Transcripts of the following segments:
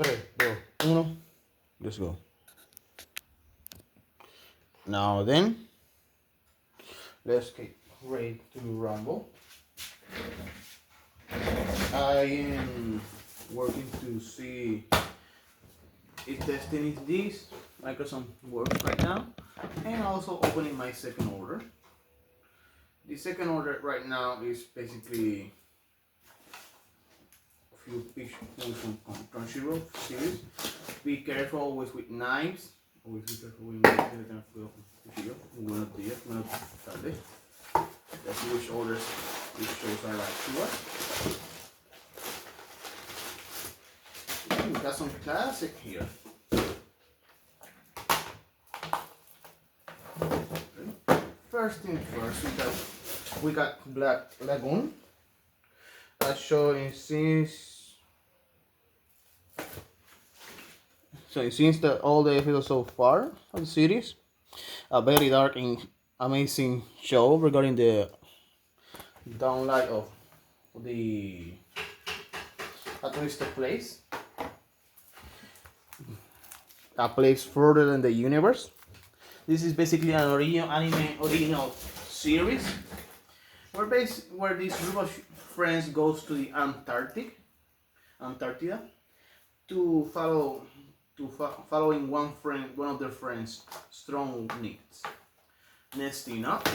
3, 2, 1. Let's go. Now then, let's get ready to rumble. I am working to see if testing is this. I got some work right now, and also opening my second order. The second order right now is basically a few pictures from Crunchyroll series. Be careful always with knives. Always be careful with knives. Buenos días, buenas tardes. Let's see which orders, which shows are like to us. We got some classic here. First thing first, we got Black Lagoon. That's showing since all the episodes so far of the series. A very dark and amazing show regarding the downlight of the twisted place. A place further than the universe. This is basically an original series where this group of friends goes to the Antartida, to following one of their friends' strong needs, nesting up,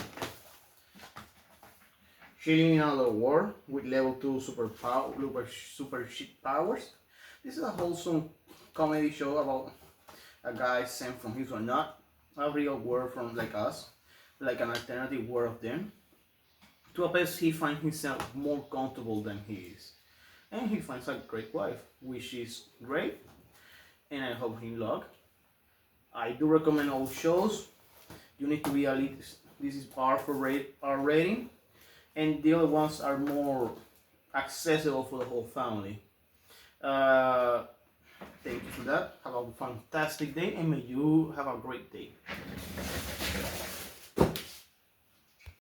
chilling in another world with level 2 super shit powers. This is a wholesome comedy show about a guy sent from his or not a real world from like us, like an alternative world of them, to a place he finds himself more comfortable than he is. And he finds a great wife, which is great, and I hope him luck. I do recommend all shows. You need to be at least, this is R rating, and the other ones are more accessible for the whole family. Thank you for that. Have a fantastic day, and may you have a great day.